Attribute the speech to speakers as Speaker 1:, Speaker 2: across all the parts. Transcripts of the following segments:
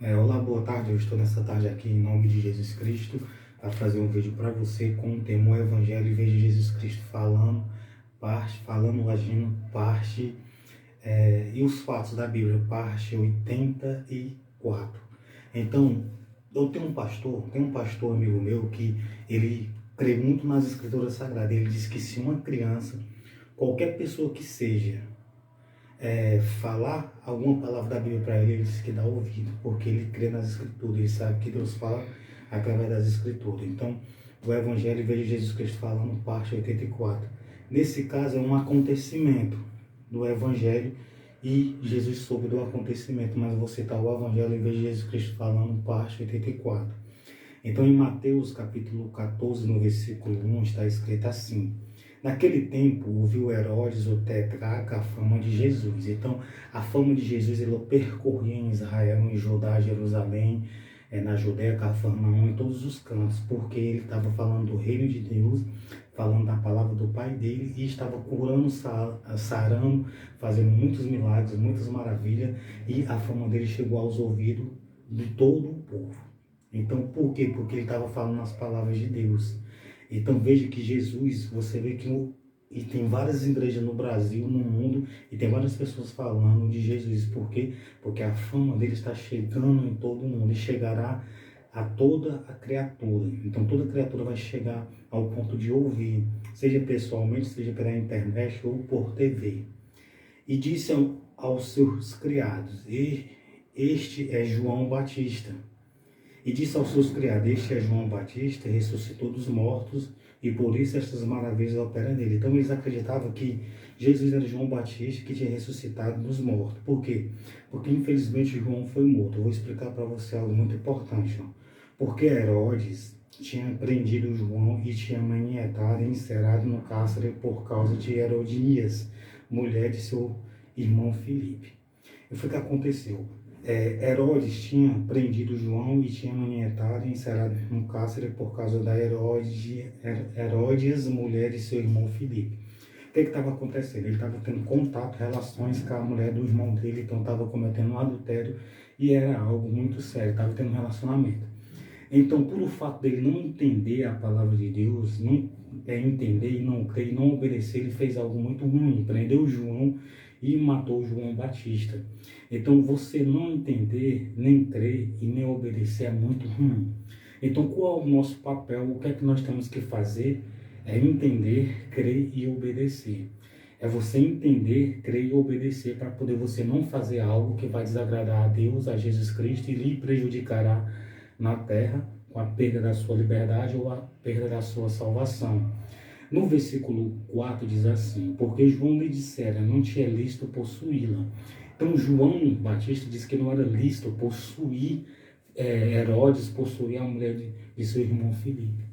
Speaker 1: Olá, boa tarde. Eu estou nessa tarde aqui em nome de Jesus Cristo para fazer um vídeo para você com o tema o Evangelho e vejo Jesus Cristo falando, agindo, parte, e os fatos da Bíblia, parte 84. Então, eu tenho um pastor amigo meu que ele crê muito nas Escrituras Sagradas. Ele diz que se uma criança, qualquer pessoa que seja, falar alguma palavra da Bíblia para ele, ele diz que dá ouvido, porque ele crê nas Escrituras, ele sabe que Deus fala através das Escrituras. Então, o Evangelho veio Jesus Cristo falando, parte 84. Nesse caso, é um acontecimento do Evangelho e Jesus soube do acontecimento, mas você está o Evangelho em vez de Jesus Cristo falando, parte 84. Então, em Mateus capítulo 14, no versículo 1, está escrito assim: naquele tempo, ouviu Herodes o tetrarca a fama de Jesus. Então, a fama de Jesus, ele percorria em Israel, em Judá, Jerusalém, na Judéia, Cafarnaum, em todos os cantos, porque ele estava falando do reino de Deus, falando da palavra do Pai dele, e estava curando, sarando, fazendo muitos milagres, muitas maravilhas, e a fama dele chegou aos ouvidos de todo o povo. Então, por quê? Porque ele estava falando as palavras de Deus. Então, veja que Jesus, você vê que e tem várias igrejas no Brasil, no mundo, e tem várias pessoas falando de Jesus. Por quê? Porque a fama dele está chegando em todo mundo e chegará a toda a criatura. Então, toda criatura vai chegar ao ponto de ouvir, seja pessoalmente, seja pela internet ou por TV. E disse aos seus criados: este é João Batista. E disse aos seus criados: este é João Batista, ressuscitou dos mortos, e por isso estas maravilhas operam nele. Então eles acreditavam que Jesus era João Batista, que tinha ressuscitado dos mortos. Por quê? Porque infelizmente João foi morto. Eu vou explicar para você algo muito importante. Porque Herodes tinha prendido João e tinha manietado e encerrado no cárcere por causa de Herodias, mulher de seu irmão Filipe. E foi o que aconteceu. Herodes tinha prendido João e tinha manietado e encerrado no cárcere por causa da Herodes, mulher de seu irmão Filipe. O que estava acontecendo? Ele estava tendo contato, relações com a mulher do irmão dele, então estava cometendo um adultério e era algo muito sério, estava tendo um relacionamento. Então, por o fato dele não entender a palavra de Deus, não entender e não crer e não obedecer, ele fez algo muito ruim, prendeu João e matou João Batista. Então, você não entender, nem crer e nem obedecer é muito ruim. Então, qual é o nosso papel? O que é que nós temos que fazer? É entender, crer e obedecer. É você entender, crer e obedecer para poder você não fazer algo que vai desagradar a Deus, a Jesus Cristo e lhe prejudicará na terra com a perda da sua liberdade ou a perda da sua salvação. No versículo 4 diz assim: porque João lhe dissera, não te é lícito possuí-la. Então João Batista diz que não era lícito possuir Herodes, possuir a mulher de seu irmão Filipe,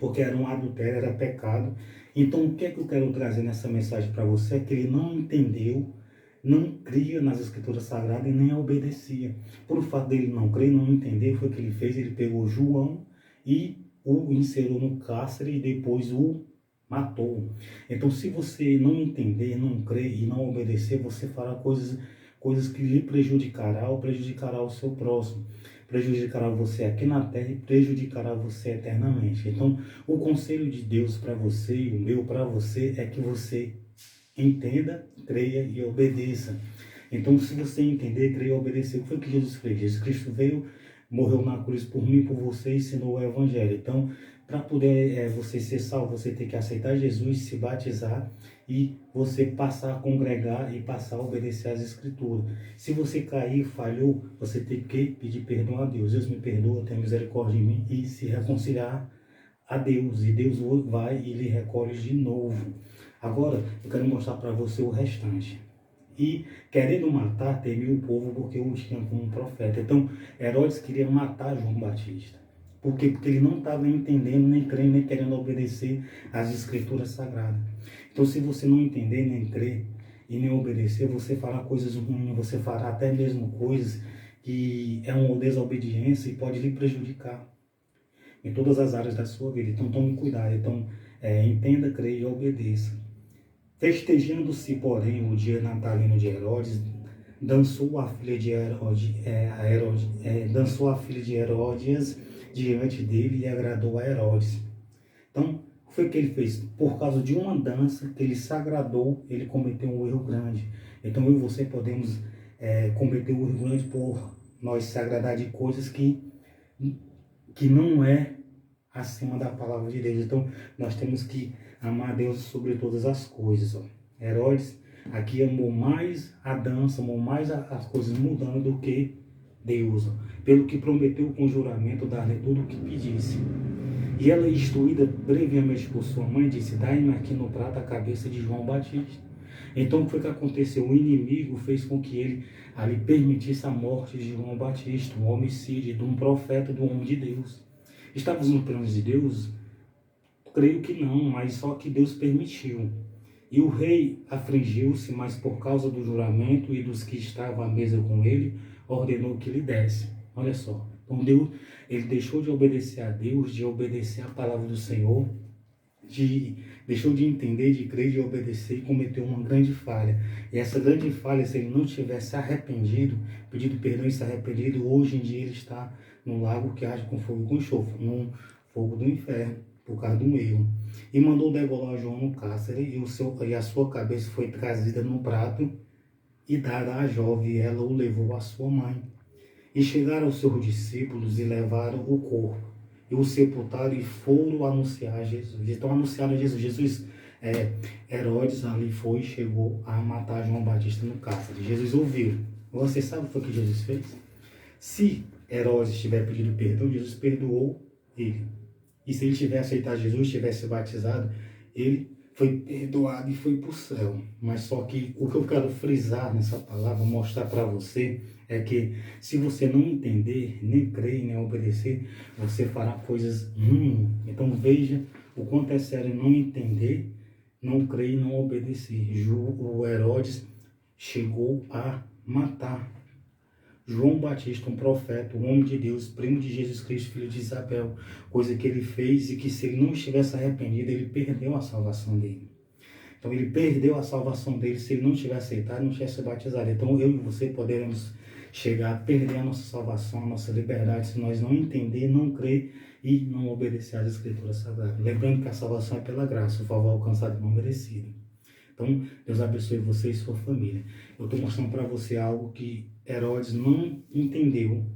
Speaker 1: porque era um adultério, era pecado. Então o que é que eu quero trazer nessa mensagem para você? É que ele não entendeu, não cria nas Escrituras Sagradas e nem obedecia. Por o fato dele não crer, não entender, foi o que ele fez. Ele pegou João e o encerrou no cárcere e depois o matou. Então, se você não entender, não crer e não obedecer, você fará coisas que lhe prejudicará ou prejudicará o seu próximo. Prejudicará você aqui na terra e prejudicará você eternamente. Então, o conselho de Deus para você e o meu para você é que você entenda, creia e obedeça. Então, se você entender, crer e obedecer, o que foi que Jesus fez? Jesus Cristo veio, morreu na cruz por mim, por você, e ensinou o Evangelho. Então, para poder você ser salvo, você tem que aceitar Jesus, se batizar e você passar a congregar e passar a obedecer às Escrituras. Se você cair, falhou, você tem que pedir perdão a Deus. Deus me perdoa, tenha misericórdia de mim e se reconciliar a Deus. E Deus vai e lhe recolhe de novo. Agora, eu quero mostrar para você o restante. E querendo matar, temia o povo porque o tinha como um profeta. Então, Herodes queria matar João Batista. Por quê? Porque ele não estava entendendo, nem crendo, nem querendo obedecer às Escrituras Sagradas. Então, se você não entender, nem crer e nem obedecer, você fará coisas ruins, você fará até mesmo coisas que é uma desobediência e pode lhe prejudicar em todas as áreas da sua vida. Então, tome cuidado. Então, entenda, creia e obedeça. Festejando-se, porém, o dia natalino de Herodes, dançou a filha de dançou a filha de Herodes diante dele e agradou a Herodes. Então, o que foi que ele fez? Por causa de uma dança que ele se agradou, ele cometeu um erro grande. Então, eu e você podemos cometer um erro grande por nós se agradar de coisas que não é acima da palavra de Deus. Então, nós temos que amar a Deus sobre todas as coisas. Ó. Herodes aqui amou mais a dança, amou mais as coisas mudando do que Deus. Ó. Pelo que prometeu com juramento dar-lhe tudo o que pedisse. E ela, instruída brevemente por sua mãe, disse: dai-me aqui no prato a cabeça de João Batista. Então, o que foi que aconteceu? O inimigo fez com que ele ali permitisse a morte de João Batista, um homicídio de um profeta, do homem de Deus. Estávamos no plano de Deus? Creio que não, mas só que Deus permitiu. E o rei afligiu-se, mas por causa do juramento e dos que estavam à mesa com ele, ordenou que lhe desse. Olha só. Então Deus, ele deixou de obedecer a Deus, de obedecer a palavra do Senhor, deixou de entender, de crer, de obedecer e cometeu uma grande falha. E essa grande falha, se ele não tivesse arrependido, pedido perdão e se arrependido, hoje em dia ele está no lago que arde com fogo e com enxofre, no fogo do inferno, por causa do erro. E mandou degolar João no cárcere, e a sua cabeça foi trazida no prato e dada à jovem, e ela o levou à sua mãe. E chegaram os seus discípulos e levaram o corpo, e o sepultaram e foram anunciar a Jesus. Então anunciaram a Jesus. Herodes ali chegou a matar João Batista no cárcere. Jesus ouviu. Você sabe o que foi que Jesus fez? Se Herodes tiver pedido perdão, Jesus perdoou ele. E se ele tivesse aceitado Jesus, tivesse batizado, ele foi perdoado e foi para o céu. Mas só que o que eu quero frisar nessa palavra, mostrar para você, é que se você não entender, nem crer, nem obedecer, você fará coisas ruins. Então veja o quanto é sério não entender, não crer e não obedecer. O Herodes chegou a matar João Batista, um profeta, um homem de Deus, primo de Jesus Cristo, filho de Isabel, coisa que ele fez e que se ele não estivesse arrependido, ele perdeu a salvação dele. Então ele perdeu a salvação dele se ele não tivesse aceitado, não tivesse batizado. Então eu e você poderemos chegar a perder a nossa salvação, a nossa liberdade, se nós não entender, não crer e não obedecer às Escrituras Sagradas. Lembrando que a salvação é pela graça, o favor alcançado e não merecido. Então, Deus abençoe você e sua família. Eu estou mostrando para você algo que Herodes não entendeu,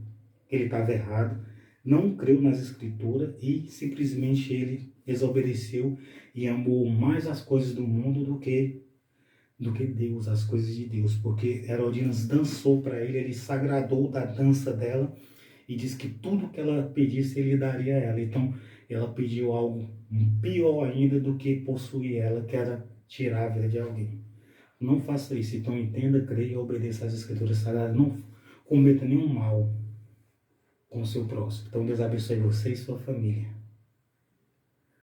Speaker 1: que ele estava errado, não creu nas Escrituras e simplesmente ele desobedeceu e amou mais as coisas do mundo do que Deus, as coisas de Deus. Porque Herodias dançou para ele, ele se agradou da dança dela e disse que tudo que ela pedisse ele daria a ela. Então, ela pediu algo pior ainda do que possuir ela, que era tirar a vida de alguém. Não faça isso. Então entenda, creia e obedeça às Escrituras Sagradas. Não cometa nenhum mal com o seu próximo. Então Deus abençoe você e sua família.